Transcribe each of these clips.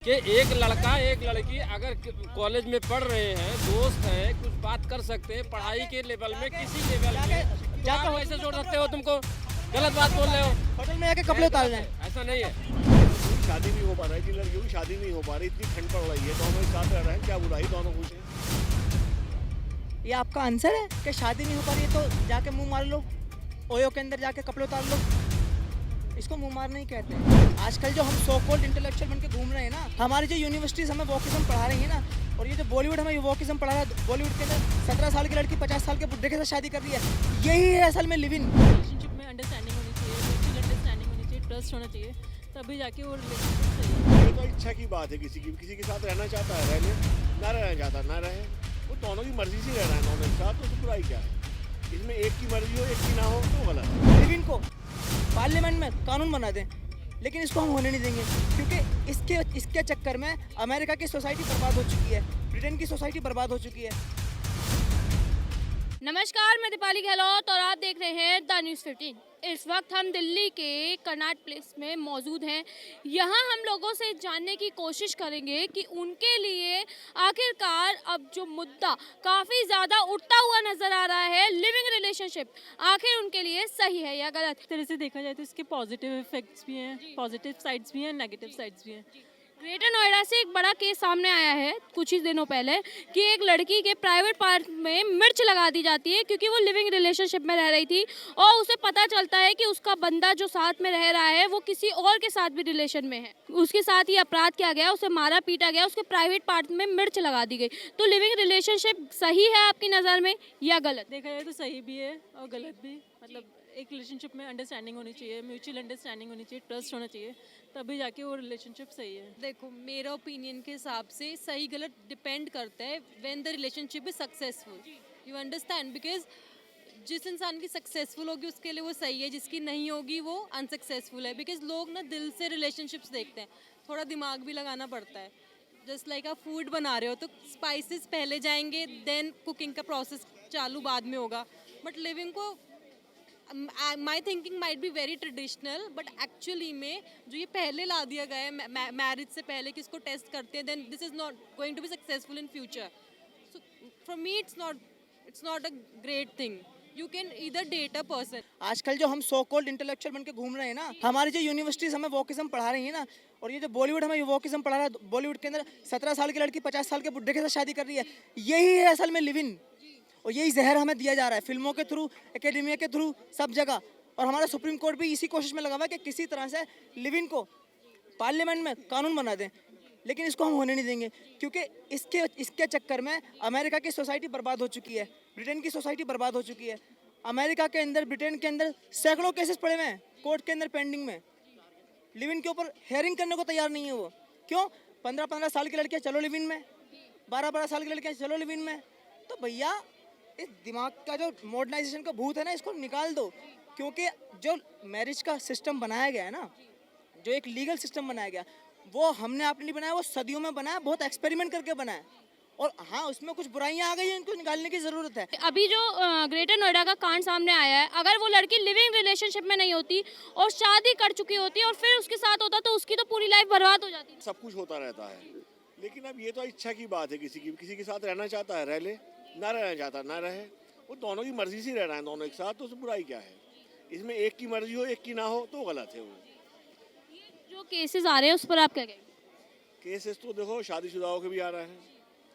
कि एक लड़का एक लड़की अगर कॉलेज में पढ़ रहे हैं, दोस्त हैं, कुछ बात कर सकते हैं पढ़ाई के लेवल में, किसी लेवल में, तो आप कैसे छोड़ सकते हो? तुमको गलत बात बोल रहे हो। होटल में जाके कपड़े उतार रहे हैं। ऐसा नहीं है। शादी नहीं हो पा रहा है, जिन लड़कियों की शादी नहीं हो पा रही, इतनी ठंड पड़ रही है, दोनों एक साथ रह रहे हैं, क्या बुराई, दोनों खुश हैं। ये आपका आंसर है कि शादी नहीं हो पा रही है तो जाके मुंह मार लो, ओयो के अंदर जाके कपड़े उतार लो। इसको मुंह मार नहीं कहते हैं। आजकल जो हम सो कॉल्ड इंटेलेक्चुअल बन के घूम रहे हैं ना, हमारी जो यूनिवर्सिटीज हमें वोकिज्म पढ़ा रही है ना, और ये जो बॉलीवुड हमें वोकिज्म पढ़ा रहा है, बॉलीवुड के अंदर 17 साल की लड़की 50 साल के बुड्ढे के साथ शादी कर रही है, यही है असल में लिव इन। रिलेशनशिप में अंडरस्टैंडिंग होनी चाहिए, म्यूचुअल अंडरस्टैंडिंग होनी चाहिए, ट्रस्ट होना चाहिए, तभी जाके वो रिलेशनशिप सही है। ये तो इच्छा की बात है, किसी के साथ रहना चाहता है रह ले, ना रहना चाहता ना रहे, वो दोनों की मर्जी से रह रहा है दोनों एक साथ, तो उसमें बुराई क्या है? इसमें एक की मर्जी हो एक की ना हो तो गलत है। लिव इन को पार्लियामेंट में कानून बना दें, लेकिन इसको हम होने नहीं देंगे, क्योंकि इसके चक्कर में अमेरिका की सोसाइटी बर्बाद हो चुकी है, ब्रिटेन की सोसाइटी बर्बाद हो चुकी है। नमस्कार, मैं दीपाली गहलोत और आप देख रहे हैं द न्यूज़ 15। इस वक्त हम दिल्ली के कर्नाट प्लेस में मौजूद हैं। यहाँ हम लोगों से जानने की कोशिश करेंगे कि उनके लिए आखिरकार अब जो मुद्दा काफ़ी ज़्यादा उठता हुआ नज़र आ रहा है, लिविंग रिलेशनशिप, आखिर उनके लिए सही है या गलत। इस तरह से देखा जाए तो इसके पॉजिटिव इफेक्ट्स भी हैं, पॉजिटिव साइड्स भी हैं, नेगेटिव साइड्स भी हैं। ग्रेटर नोएडा से एक बड़ा केस सामने आया है कुछ ही दिनों पहले कि एक लड़की के प्राइवेट पार्ट में मिर्च लगा दी जाती है क्योंकि वो लिविंग रिलेशनशिप में रह रही थी और उसे पता चलता है कि उसका बंदा जो साथ में रह रहा है वो किसी और के साथ भी रिलेशन में है। उसके साथ ही अपराध किया गया, उसे मारा पीटा गया, उसके प्राइवेट पार्ट में मिर्च लगा दी गई। तो लिविंग रिलेशनशिप सही है आपकी नज़र में या गलत? देखा जाए तो सही भी है और गलत भी। मतलब एक रिलेशनशिप में अंडरस्टैंडिंग होनी चाहिए, म्यूचुअल अंडरस्टैंडिंग होनी चाहिए, ट्रस्ट होना चाहिए, तभी जाके वो रिलेशनशिप सही है। देखो, मेरा ओपिनियन के हिसाब से सही गलत डिपेंड करता है when the relationship is successful. You understand? Because जिस इंसान की सक्सेसफुल होगी उसके लिए वो सही है, जिसकी नहीं होगी वो अनसक्सेसफुल है। बिकॉज लोग ना दिल से रिलेशनशिप्स देखते हैं, थोड़ा दिमाग भी लगाना पड़ता है। जस्ट लाइक आप फूड बना रहे हो तो स्पाइसेस पहले जाएंगे, देन कुकिंग का प्रोसेस चालू बाद में होगा। बट लिविंग को my thinking might be very traditional, but actually में जो ये पहले ला दिया गया है मैरिज से पहले कि इसको टेस्ट करते हैं, then this is not going to be successful in future. So for me it's not a great thing. You can either date a person. आजकल जो हम सो कॉल्ड इंटेलेक्चुअल बन के घूम रहे हैं ना, हमारी जो यूनिवर्सिटीज हमें वोकिज्म पढ़ा रही है ना, और ये जो बॉलीवुड हमें वोकिज्म पढ़ा रहा है, बॉलीवुड के अंदर 17 साल की लड़की 50 साल के बुड्ढे के साथ शादी कर रही है, यही है असल में लिव इन। और यही जहर हमें दिया जा रहा है फिल्मों के थ्रू, एकेडमिया के थ्रू, सब जगह। और हमारा सुप्रीम कोर्ट भी इसी कोशिश में लगा हुआ है कि किसी तरह से लिव इन को पार्लियामेंट में कानून बना दें, लेकिन इसको हम होने नहीं देंगे, क्योंकि इसके चक्कर में अमेरिका की सोसाइटी बर्बाद हो चुकी है, ब्रिटेन की सोसाइटी बर्बाद हो चुकी है। अमेरिका के अंदर, ब्रिटेन के अंदर सैकड़ों केसेस पड़े हुए हैं कोर्ट के अंदर पेंडिंग में। लिव इन के ऊपर हेयरिंग करने को तैयार नहीं है वो। क्यों? 15-15 साल की लड़कियाँ चलो लिव इन में, 12-12 साल की लड़कियाँ चलो लिव इन में। तो भैया इस दिमाग का जो मॉडर्नाइजेशन का भूत है ना, इसको निकाल दो। क्योंकि जो मैरिज का सिस्टम बनाया गया है ना, जो एक लीगल सिस्टम बनाया गया, वो हमने आपने नहीं बनाया, वो सदियों में बनाया, बहुत एक्सपेरिमेंट करके बनाया। और हाँ, उसमें कुछ बुराइयां आ गई हैं, इनको निकालने की ज़रूरत है। अभी जो ग्रेटर नोएडा का कांड सामने आया है, अगर वो लड़की लिविंग रिलेशनशिप में नहीं होती और शादी कर चुकी होती और फिर उसके साथ होता तो उसकी तो पूरी लाइफ बर्बाद हो जाती। सब कुछ होता रहता है, लेकिन अब ये तो इच्छा की बात है, किसी के साथ रहना चाहता है रह ले, ना रहना चाहता ना रहे, वो दोनों की मर्जी से रह रहे हैं दोनों एक साथ, तो उसमें बुराई क्या है? इसमें एक की मर्जी हो एक की ना हो तो गलत है। वो जो केसेस आ रहे हैं उस पर आप क्या कहेंगे? केसेस तो देखो शादीशुदाओं के भी आ रहे हैं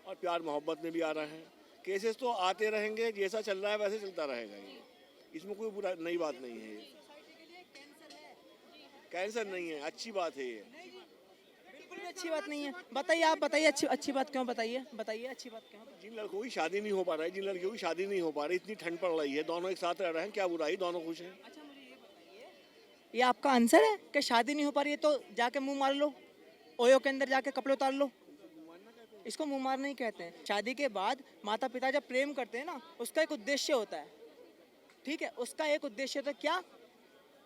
और प्यार मोहब्बत में भी आ रहे हैं। केसेस तो आते रहेंगे, जैसा चल रहा है वैसे चलता रहेगा। ये इसमें कोई बुरा नई बात नहीं है। ये कैंसर नहीं है, अच्छी बात है। ये बिल्कुल भी अच्छी बात नहीं है। बताइए, आप बताइए अच्छी बात क्यों? बताइए अच्छी बात क्यों? जिन लड़कों की शादी नहीं हो पा रहा है, जिन लड़कियों की शादी नहीं हो पा रही, इतनी ठंड पड़ रही है, दोनों एक साथ रह रहे हैं, क्या बुराई, दोनों खुश हैं। ये आपका आंसर है कि शादी नहीं हो पा रही है तो जाके मुंह मार लो, ओयो के अंदर जाके कपड़े उतार लो। इसको मुंह मार नहीं कहते हैं। शादी के बाद माता पिता जब प्रेम करते हैं ना, उसका एक उद्देश्य होता है, ठीक है? उसका एक उद्देश्य होता है क्या?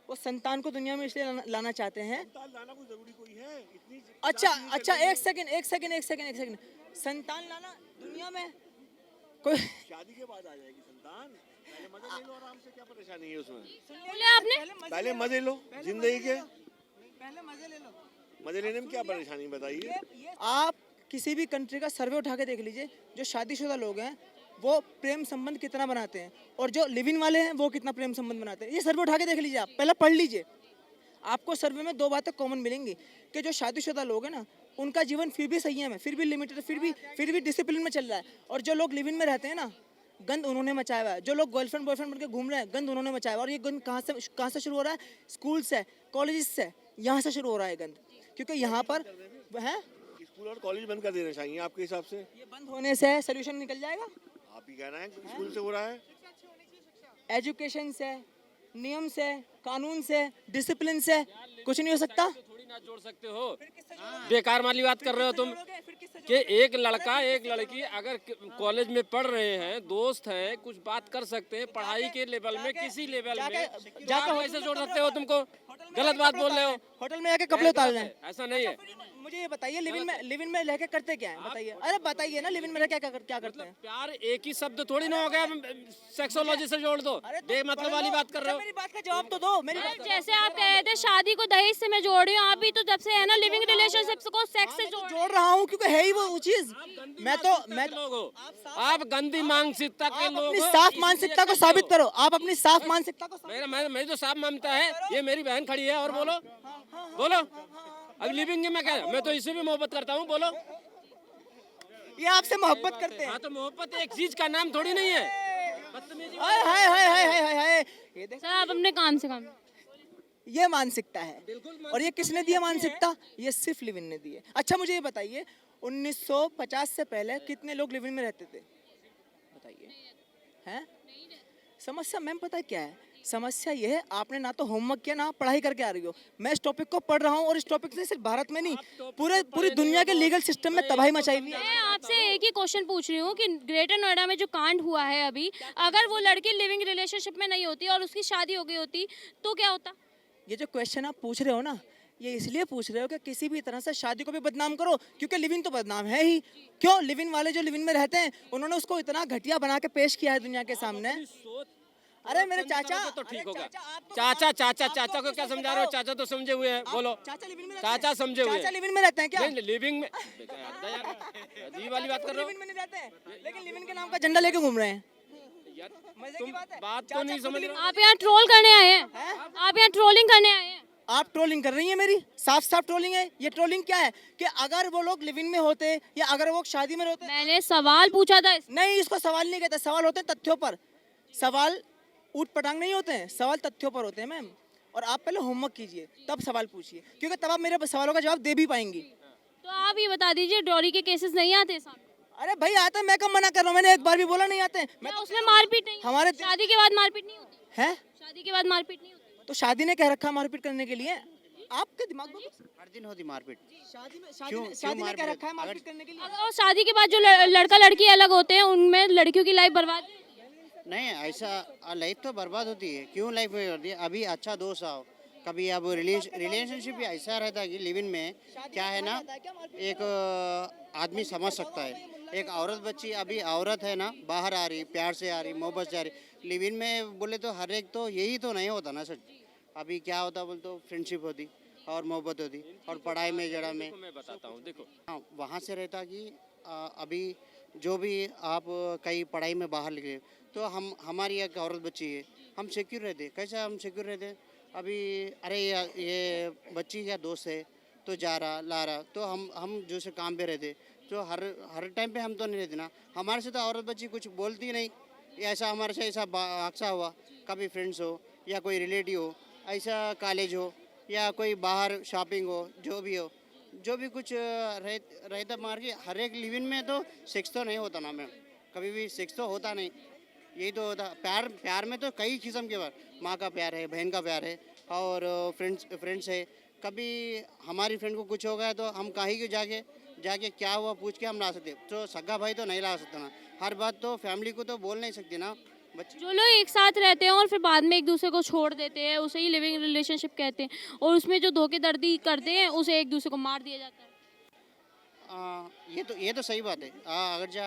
वो संतान को दुनिया में इसलिए लाना चाहते हैं। लाना कोई जरूरी कोई है? इतनी अच्छा, एक सेकंड। संतान लाना दुनिया में कोई शादी के बाद आ जाएगी संतान। पहले मजे ले लो आराम से, क्या परेशानी है उसमें? बोले आपने? पहले मजे लो जिंदगी के। पहले मजे ले लो। मजे लेने में क्या परेशानी बताइए। आप किसी भी कंट्री का सर्वे उठा के देख लीजिए, जो शादीशुदा लोग हैं वो प्रेम संबंध कितना बनाते हैं और जो लिव इन वाले हैं वो कितना प्रेम संबंध बनाते हैं। ये सर्वे उठा के देख लीजिए, आप पहले पढ़ लीजिए। आपको सर्वे में 2 बातें कॉमन मिलेंगी कि जो शादीशुदा लोग हैं ना उनका जीवन फिर भी संयम है, फिर भी लिमिटेड, फिर भी डिसिप्लिन में चल रहा है। और जो लोग लिव इन में रहते हैं ना, गंद उन्होंने मचाया हुआ है। जो लोग गर्लफ्रेंड बॉयफ्रेंड बनकर घूम रहे हैं, गंद उन्होंने मचाया हुआ है। और ये गंद कहाँ से शुरू हो रहा है? स्कूल से, कॉलेज से, यहाँ से शुरू हो रहा है गंद। क्योंकि यहाँ पर है, स्कूल और कॉलेज बंद कर देना चाहिए आपके हिसाब से। ये बंद होने से सोल्यूशन निकल जाएगा। आप ही कह रहे हैं कि स्कूल से हो रहा है। एजुकेशन से, नियम से, कानून से, डिसिप्लिन से कुछ नहीं हो सकता। थोड़ी ना जोड़ सकते हो, बेकार वाली बात कर रहे हो तुम कि एक लड़का एक लड़की अगर कॉलेज में पढ़ रहे हैं, दोस्त हैं, कुछ बात कर सकते हैं पढ़ाई के लेवल में, किसी लेवल में, जाकर कैसे जोड़ सकते हो? तुमको गलत बात बोल रहे हो। होटल में जाके कपड़े उतार रहे हैं। ऐसा नहीं है। मुझे ये बताइए, लिव इन में रह के करते क्या है? बताइए, अरे बताइए ना, लिव इन में रह के क्या करते हैं? प्यार एक ही शब्द थोड़ी ना हो गया, सेक्सोलॉजी से जोड़ दो। बेमतलब वाली बात कर रहे हो। मेरी बात का जवाब तो दो। मेरी बात जैसे आप कह रहे थे शादी को दहेज से मैं जोड़ रही हूँ, आप भी तो जब से है ना लिविंग रिलेशनशिप्स को सेक्स से जोड़ जोड़ रहा हूँ क्योंकि है ही वो चीज। मैं लोग हो, आप गंदी मानसिकता के लोग अपनी हो। साफ मानसिकता को साबित करो। आप अपनी साफ मानसिकता को मेरी तो साफ मानता है। ये मेरी बहन खड़ी है और बोलो बोलो। अब लिविंग में क्या है? मैं तो इससे भी मोहब्बत करता हूँ। बोलो। ये आपसे मोहब्बत करते हैं। हाँ तो मोहब्बत एक चीज का नाम थोड़ी नहीं है। हाय हाय हाय हाय हाय हाय हाय। ये देख, सर आप अपने काम से काम। ये मानसिकता है। और ये किसने दी है मानसिकता? ये सिर्फ लिव इन ने दी है। अच्छा मुझे ये बताइए, 1950 से पहले कितने लोग लिव इन में रहते थे? बताइए। हैं? समस्या मैम पता है क्या है? समस्या ये है, आपने ना तो होमवर्क किया, ना आप पढ़ाई करके आ रही हो। मैं इस टॉपिक को पढ़ रहा हूँ और इस टॉपिक से सिर्फ भारत में नहीं, पूरी दुनिया के लीगल सिस्टम में तबाही मचाई हुई है। मैं आपसे एक ही क्वेश्चन पूछ रही हूँ कि ग्रेटर नोएडा में जो कांड हुआ है अभी, अगर वो लड़की लिविंग रिलेशनशिप में नहीं होती और उसकी शादी हो गई होती तो क्या होता? ये जो क्वेश्चन आप पूछ रहे हो ना, ये इसलिए पूछ रहे हो कि किसी भी तरह से शादी को भी बदनाम करो, क्योंकि लिव इन तो बदनाम है ही। क्यों? लिव इन वाले जो लिव इन में रहते हैं उन्होंने उसको इतना घटिया बना के पेश किया है दुनिया के सामने। अरे मेरे चाचा तो ठीक होगा। चाचा को क्या समझा रहे हो? चाचा तो समझे हुए हैं। बोलो। चाचा समझे हुए। चाचा लिव इन में रहते हैं क्या? नहीं लिविंग में अजीब वाली बात कर रहे लिव इन में नहीं रहते हैं, लेकिन लिव इन के नाम का झंडा लेके घूम रहे हैं। हो। तुम बात तो नहीं समझ रहे। आप यहाँ ट्रोल करने आए हैं? आप यहाँ ट्रोलिंग करने आए हैं? आप ट्रोलिंग कर रही हैं मेरी, साफ साफ ट्रोलिंग है। ये ट्रोलिंग क्या है कि अगर वो लोग लिव इन में होते या अगर वो शादी में होते। मैंने सवाल पूछा था। नहीं, इसको सवाल नहीं कहते, सवाल होते हैं तथ्यों पर। सवाल ऊट पटांग नहीं होते हैं, सवाल तथ्यों पर होते हैं मैम। और आप पहले होमवर्क कीजिए तब सवाल पूछिए, क्योंकि तब आप मेरे सवालों का जवाब दे भी पाएंगी। तो आप ये बता दीजिए, डॉरी के केसेस नहीं आते सामने? अरे भाई आते हैं, मैं कब मना कर रहा हूँ? मैंने एक बार भी बोला नहीं आते हैं। मैं क्या उसमें मारपीट नहीं? हमारे शादी के बाद मारपीट नहीं होती? है शादी के बाद मारपीट नहीं होती? तो शादी ने कह रखा मारपीट करने के लिए? आपके दिमाग में हर दिन होती मारपीट। शादी में क्यों ने कह रखा है मारपीट करने के लिए? और शादी के बाद जो लड़का लड़की अलग होते हैं उनमें लड़कियों की लाइफ बर्बाद नहीं, ऐसा लाइफ तो बर्बाद होती है। क्यों लाइफ में होती है? अभी अच्छा दोस्त आओ, कभी अब रिलेशनशिप भी ऐसा रहता है कि लिव इन में क्या है ना, एक आदमी समझ सकता है। एक औरत बच्ची अभी औरत है ना, बाहर आ रही, प्यार से आ रही, मोहब्बत से आ रही। लिव इन में बोले तो हर एक तो यही तो नहीं होता ना सर। अभी क्या होता बोले तो फ्रेंडशिप होती और मोहब्बत होती और पढ़ाई में जड़ा में। मैं बताता हूँ, देखो। हाँ, वहाँ से रहता कि अभी जो भी आप कहीं पढ़ाई में बाहर निकले तो हमारी एक औरत बच्ची है, हम सिक्योर रहते। कैसा हम सिक्योर रहते? अभी अरे ये बच्ची का दोस्त है तो जा रहा ला रहा, तो हम जो से काम पे रहते, तो हर टाइम पे हम तो नहीं रहते ना। हमारे से तो औरत बच्ची कुछ बोलती नहीं। ऐसा हमारे से ऐसा हादसा हुआ, कभी फ्रेंड्स हो या कोई रिलेटिव हो, ऐसा कॉलेज हो या कोई बाहर शॉपिंग हो, जो भी कुछ रहता मार के हर एक लिव इन में तो सेक्स तो नहीं होता ना मैम, कभी भी सेक्स तो होता नहीं। यही तो होता प्यार में तो कई किस्म के बार, माँ का प्यार है, बहन का प्यार है और फ्रेंड्स है। कभी हमारी फ्रेंड को कुछ हो गया तो हम कहीं के जाके क्या हुआ पूछ के हम ला सकते, तो सगा भाई तो नहीं ला सकता ना। हर बात तो फैमिली को तो बोल नहीं सकते ना बच्चे। जो लोग एक साथ रहते हैं और फिर बाद में एक दूसरे को छोड़ देते हैं, उसे ही लिविंग रिलेशनशिप कहते हैं। और उसमें जो धोखेधड़ी करते हैं उसे एक दूसरे को मार दिया जाता है। ये तो सही बात है। अगर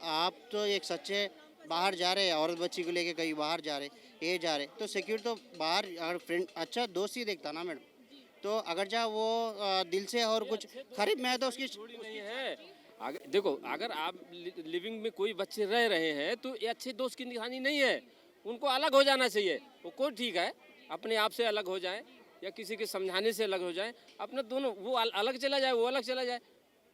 आप तो एक सच्चे बाहर जा रहे हैं, औरत बच्ची को लेके कहीं बाहर जा रहे, ये जा रहे, तो सिक्योर तो बाहर अगर फ्रेंड अच्छा दोस्त ही देखता ना मैडम, तो अगर जा वो दिल से और कुछ खरीब में है तो उसकी थोड़ी नहीं है। देखो, अगर आप लिविंग में कोई बच्चे रह रहे हैं तो ये अच्छे दोस्त की निशानी नहीं है। उनको अलग हो जाना चाहिए। वो कोई ठीक है, अपने आप से अलग हो जाए या किसी के समझाने से अलग हो जाए, अपना दोनों वो अलग चला जाए, वो अलग चला जाए,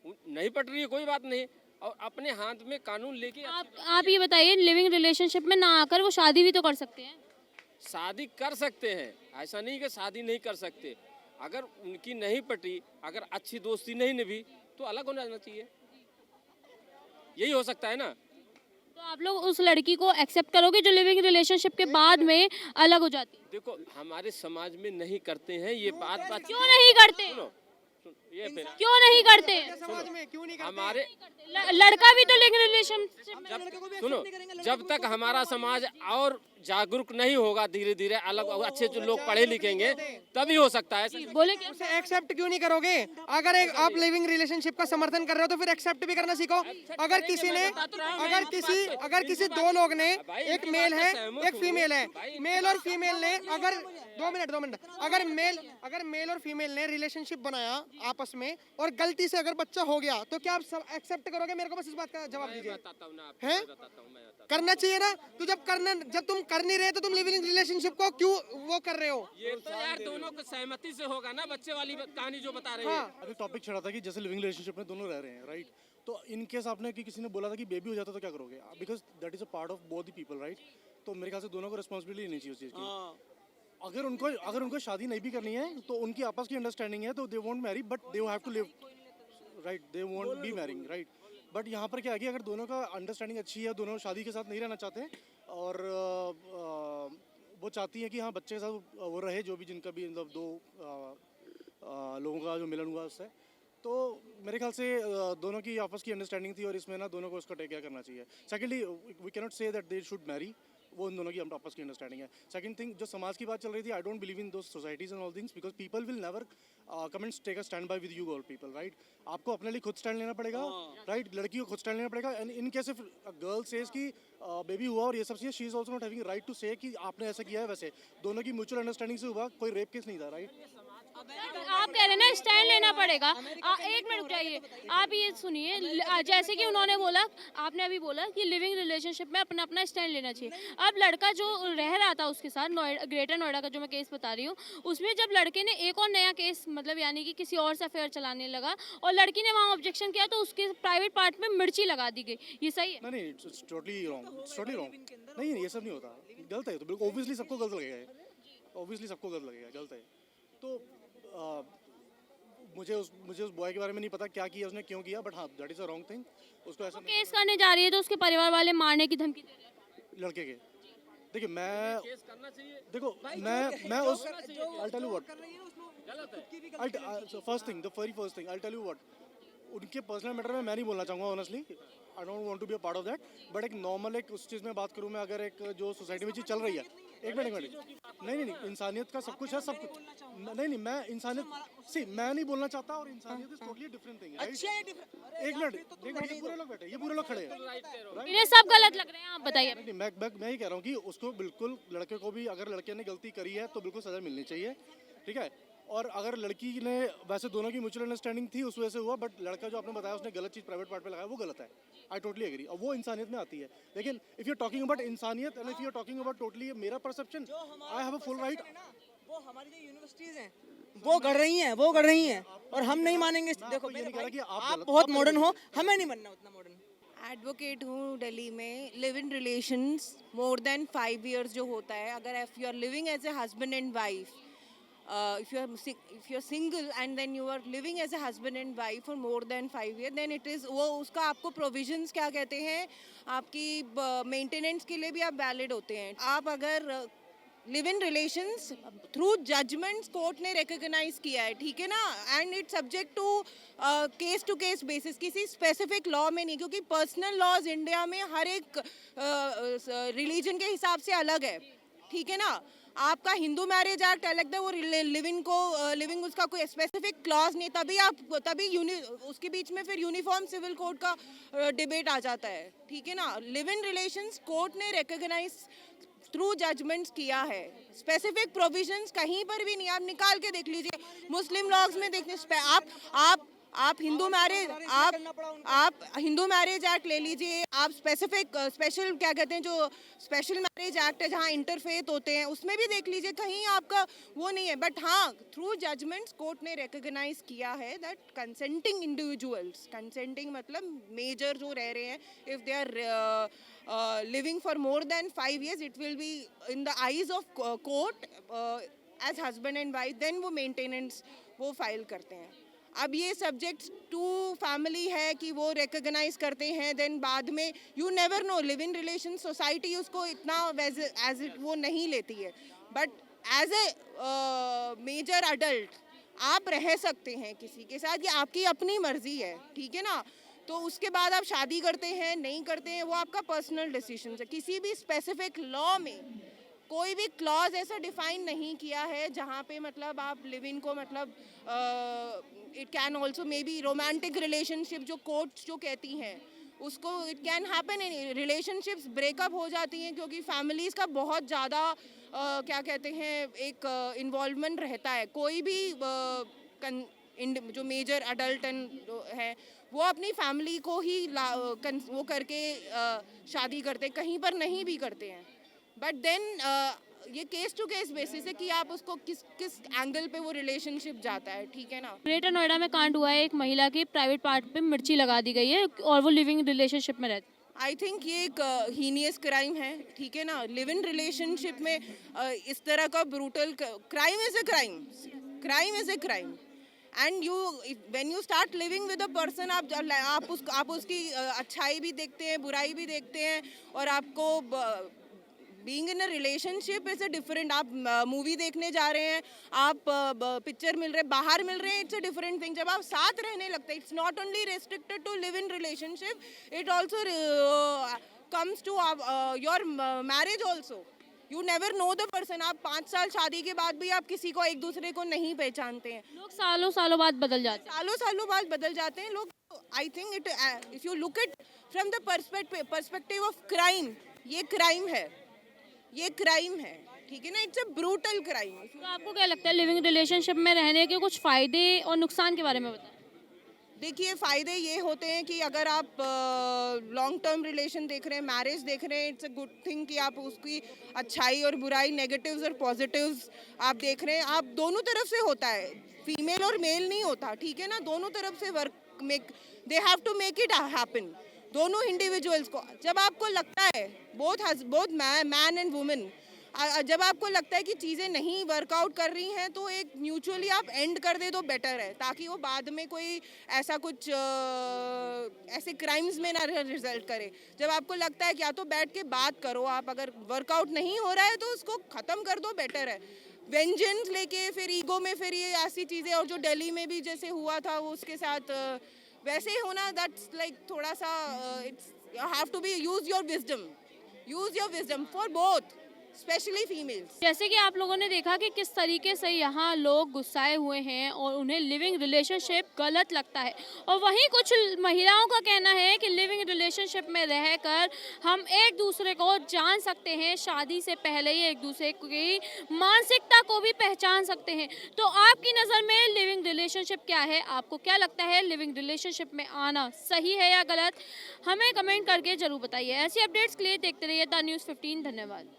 नहीं पट रही है कोई बात नहीं, और अपने हाथ में कानून लेके आप ये बताइए, लिविंग रिलेशनशिप में ना आकर वो शादी भी तो कर सकते हैं। शादी कर सकते हैं, ऐसा नहीं कि शादी नहीं कर सकते। अगर उनकी नहीं पटी, अगर अच्छी दोस्ती नहीं निभी तो अलग हो जाना चाहिए, यही हो सकता है ना। तो आप लोग उस लड़की को एक्सेप्ट करोगे जो लिविंग रिलेशनशिप के बाद में अलग हो जाती है? देखो, हमारे समाज में नहीं करते हैं ये बात। क्यों नहीं करते? सुनो, ये फिर क्यों नहीं करते? समाज में क्यों नहीं करते? हमारे लड़का भी तो लिविंग रिलेशनशिप में सुनो, जब तक हमारा समाज और जागरूक नहीं होगा, धीरे धीरे अलग अच्छे जो लोग पढ़े लिखेंगे तभी हो सकता है। बोले क्या? उसे एक्सेप्ट क्यों नहीं करोगे? अगर एक आप लिविंग रिलेशनशिप का समर्थन कर रहे हो तो फिर एक्सेप्ट भी करना सीखो। अगर किसी दो लोग ने, एक मेल है एक फीमेल है, मेल और फीमेल ने अगर 2 मिनट अगर मेल और फीमेल ने रिलेशनशिप बनाया आपस में और गलती से अगर बच्चा हो गया तो क्या आप सब एक्सेप्ट करोगे? मेरे को बस इस बात का जवाब दीजिए। हैं? करना चाहिए ना। तो जब तुम कर नहीं रहे तो तुम लिविंग रिलेशनशिप को क्यों वो कर रहे हो? ये तो यार दोनों को सहमति से होगा ना, बच्चे वाली कहानी जो बता रहे हैं। अभी टॉपिक छड़ा था कि जैसे लिविंग रिलेशनशिप में दोनों रह रहे हैं, राइट? तो इन केस आपने कि किसी ने बोला था कि बेबी हो जाता तो क्या करोगे? Because that is a part of both the people, right? तो मेरे ख्याल से दोनों को रिस्पॉन्सिबिलिटी लेनी चाहिए उस चीज़ की। अगर उनको शादी नहीं भी करनी है तो उनकी आपस की अंडरस्टैंडिंग है तो they won't marry, but they have to live, right? They won't be marrying, right? But यहाँ पर क्या है कि अगर दोनों का अंडरस्टैंडिंग अच्छी है, दोनों शादी के साथ नहीं रहना चाहते और वो चाहती है कि हाँ बच्चे के साथ वो रहे, जो भी जिनका भी मतलब दो लोगों का जो मिलन हुआ उससे, तो मेरे ख्याल से दोनों की आपस की अंडरस्टैंडिंग थी और इसमें ना दोनों को उसका टेक केयर करना चाहिए। Secondly, we cannot say that they should marry, वो उन दोनों की आपस की अंडरस्टैंडिंग है। सेकंड थिंग, जो समाज की बात चल रही थी, I don't believe in those societies and all things because people will never comments take a stand by with you all people, right? आपको अपने लिए खुद स्टैंड लेना पड़ेगा, राइट? लड़की को खुद स्टैंड लेना पड़ेगा। And in case if girl says कि बेबी हुआ और ये सब चीज़, she is also not having right to say कि आपने ऐसा किया है। वैसे दोनों की म्यूचुअल अंडरस्टैंडिंग से हुआ, कोई रेप केस नहीं था, राइट? आप कह रहे हैं ना स्टैंड लेना पड़ेगा। एक मिनट जाइए, आप ये सुनिए, जैसे कि उन्होंने बोला, आपने अभी बोला कि लिविंग रिलेशनशिप में अपना अपना स्टैंड लेना चाहिए। अब लड़का जो रह रहा था उसके साथ, ग्रेटर नोएडा का जो मैं केस बता रही हूँ, उसमें जब लड़के ने एक और नया केस मतलब यानी कि किसी और से अफेयर चलाने लगा और लड़की ने वहाँ ऑब्जेक्शन किया तो उसके प्राइवेट पार्ट में मिर्ची लगा दी गई, ये सही है? नहीं, इट्स टोटली रॉन्ग। नहीं, ये सब नहीं होता, गलत है। तो बिल्कुल ऑब्वियसली सबको गलत लगेगा, गलत है। तो मुझे उस बॉय के बारे में नहीं पता क्या किया उसने, क्यों किया, बट हाँ that is a wrong thing. उसको ऐसा केस करने जा रही है तो उसके परिवार वाले मारने की धमकी दे रहे हैं लड़के के। देखिए मैं उस I'll tell you what, first thing, the very first thing I'll tell you what, उनके पर्सनल मैटर में मैं नहीं बोलना चाहूँगा honestly, I don't want to be a part of that. But एक नॉर्मल एक उस चीज़ में बात करूँ मैं, अगर एक जो सोसाइटी में चीज़ चल रही है, एक मिनट, नहीं, इंसानियत का सब कुछ है, सब कुछ नहीं, मैं इंसानियत मैं नहीं बोलना चाहता, और इंसानियत is totally different thing, right? एक मिनट, ये पूरे लोग बैठे, ये पूरे लोग खड़े हैं, इन्हें सब गलत लग रहे हैं, आप बताइए। नहीं, मैं ही कह रहा हूँ कि उसको बिल्कुल, लड़के को भी अगर लड़के ने गलती करी है तो बिल्कुल सजा मिलनी चाहिए, ठीक है? और अगर लड़की ने, वैसे दोनों की म्यूचुअल अंडरस्टैंडिंग थी उस वजह से हुआ, बट लड़का जो आपने बताया उसने गलत चीज़ प्राइवेट पार्ट पे लगाया, वो गलत है, आई टोटली एग्री, और वो इंसानियत में आती है। लेकिन if you are talking about इंसानियत and if you are talking about totally मेरा perception, I have a full right. वो हमारी जो यूनिवर्सिटीज हैं वो गढ़ रही हैं और हम नहीं मानेंगे। देखो ये नहीं कह रहा कि आप बहुत मॉडर्न हो, हमें नहीं बनना उतना मॉडर्न। एडवोकेट हूँ दिल्ली में। Live in relations more than 5 years जो होता है, अगर if you are living as a husband and wife, if you are single and then you are living as a husband and wife for more than 5 years, then it is वो उसका आपको provisions क्या कहते हैं, आपकी maintenance के लिए भी आप valid होते हैं। आप अगर live in relations through judgements court ने रिकॉग्नाइज किया है, ठीक है ना, and it's subject to case to case basis, किसी स्पेसिफिक लॉ में नहीं, क्योंकि पर्सनल लॉज इंडिया में हर एक रिलीजन के हिसाब से अलग है, ठीक है ना। आपका हिंदू मैरिज एक्ट अलग है, वो लिविंग उसका कोई स्पेसिफिक क्लॉज नहीं, तभी उसके बीच में फिर यूनिफॉर्म सिविल कोड का डिबेट आ जाता है, ठीक है ना। लिव इन रिलेशंस कोर्ट ने रिकॉग्नाइज थ्रू जजमेंट्स किया है। स्पेसिफिक प्रोविजंस कहीं पर भी नहीं, आप निकाल के देख लीजिए मुस्लिम लॉज में देखने, आप हिंदू मैरिज, आप हिंदू मैरिज एक्ट ले लीजिए, आप स्पेशल क्या कहते हैं जो स्पेशल मैरिज एक्ट है जहाँ इंटरफेथ होते हैं, उसमें भी देख लीजिए, कहीं आपका वो नहीं है। बट हाँ, थ्रू जजमेंट्स कोर्ट ने रिकॉग्नाइज किया है दैट कंसेंटिंग इंडिविजुअल्स, कंसेंटिंग मतलब मेजर जो रह रहे हैं, if they are living for more than 5 years, it will be in the eyes of court as husband and wife, then वो मेंटेनेंस वो फाइल करते हैं। अब ये सब्जेक्ट टू फैमिली है कि वो रिकॉग्नाइज करते हैं, देन बाद में you never know, live in relation society उसको इतना एज इट वो नहीं लेती है, but as a major adult आप रह सकते हैं किसी के साथ, ये आपकी अपनी मर्जी है, ठीक है ना। तो उसके बाद आप शादी करते हैं नहीं करते हैं वो आपका पर्सनल डिसीजन है। किसी भी स्पेसिफिक लॉ में कोई भी क्लॉज ऐसा डिफाइन नहीं किया है जहाँ पे मतलब आप लिव इन को मतलब it can also may be romantic relationship जो कोर्ट्स जो कहती हैं उसको it can happen in relationships breakup हो जाती हैं क्योंकि फैमिलीज़ का बहुत ज़्यादा क्या कहते हैं एक इन्वॉल्वमेंट रहता है। कोई भी जो मेजर अडल्ट है वो अपनी फैमिली को ही वो करके शादी करते, कहीं पर नहीं भी करते हैं। बट देन ये केस टू केस बेसिस है कि आप उसको किस एंगल पे वो रिलेशनशिप जाता है, ठीक है ना। ग्रेटर नोएडा में कांड हुआ है, एक महिला की प्राइवेट पार्ट पे मिर्ची लगा दी गई है और वो लिविंग रिलेशनशिप में रहती है। आई थिंक ये एक हीनियस क्राइम है, ठीक है ना। लिव इन रिलेशनशिप में इस तरह का brutal crime is a crime and when you start living with a person, आप उसकी अच्छाई भी देखते हैं, बुराई भी देखते हैं, और आपको being in a relationship is a different. आप मूवी देखने जा रहे हैं, आप पिक्चर मिल रहे, बाहर मिल रहे हैं, इट्स अ डिफरेंट थिंग। जब आप साथ रहने लगते हैं, it's not only restricted to live in relationship, it also comes to your marriage also. You never know the person. आप 5 साल शादी के बाद भी आप किसी को एक दूसरे को नहीं पहचानते हैं। लोग सालों सालों बाद बदल जाते हैं। सालों बाद बदल जाते हैं लोग। I think it if you look it from the perspective of crime, ये क्राइम है, ठीक है ना। It's a brutal crime. तो आपको क्या लगता है लिविंग रिलेशनशिप में रहने के कुछ फायदे और नुकसान के बारे में बताएं। देखिए, फ़ायदे ये होते हैं कि अगर आप लॉन्ग टर्म रिलेशन देख रहे हैं, मैरिज देख रहे हैं, इट्स अ गुड थिंग कि आप उसकी अच्छाई और बुराई, नेगेटिव्स और पॉजिटिव्स आप देख रहे हैं। आप दोनों तरफ से होता है, फीमेल और मेल नहीं होता, ठीक है ना। दोनों तरफ से they have to make it happen, दोनों इंडिविजुअल्स को। जब आपको लगता है बोथ मैन एंड वुमेन, जब आपको लगता है कि चीज़ें नहीं वर्कआउट कर रही हैं तो एक म्यूचुअली आप एंड कर दे तो बेटर है, ताकि वो बाद में कोई ऐसा कुछ ऐसे क्राइम्स में ना रिजल्ट करे। जब आपको लगता है कि या तो बैठ के बात करो, आप अगर वर्कआउट नहीं हो रहा है तो उसको ख़त्म कर दो, बेटर है। वेंजेंस लेके फिर ईगो में फिर ये ऐसी चीज़ें, और जो दिल्ली में भी जैसे हुआ था वो उसके साथ वैसे ही होना, दैट्स लाइक थोड़ा सा it's you have to be use your wisdom for both, specially females. जैसे कि आप लोगों ने देखा कि किस तरीके से यहाँ लोग गुस्साए हुए हैं और उन्हें लिविंग रिलेशनशिप गलत लगता है, और वहीं कुछ महिलाओं का कहना है कि लिविंग रिलेशनशिप में रहकर हम एक दूसरे को जान सकते हैं, शादी से पहले ही एक दूसरे की मानसिकता को भी पहचान सकते हैं। तो आपकी नज़र में लिविंग रिलेशनशिप क्या है? आपको क्या लगता है लिविंग रिलेशनशिप में आना सही है या गलत? हमें कमेंट करके जरूर बताइए। ऐसी अपडेट्स के लिए देखते रहिए द न्यूज़ 15। धन्यवाद।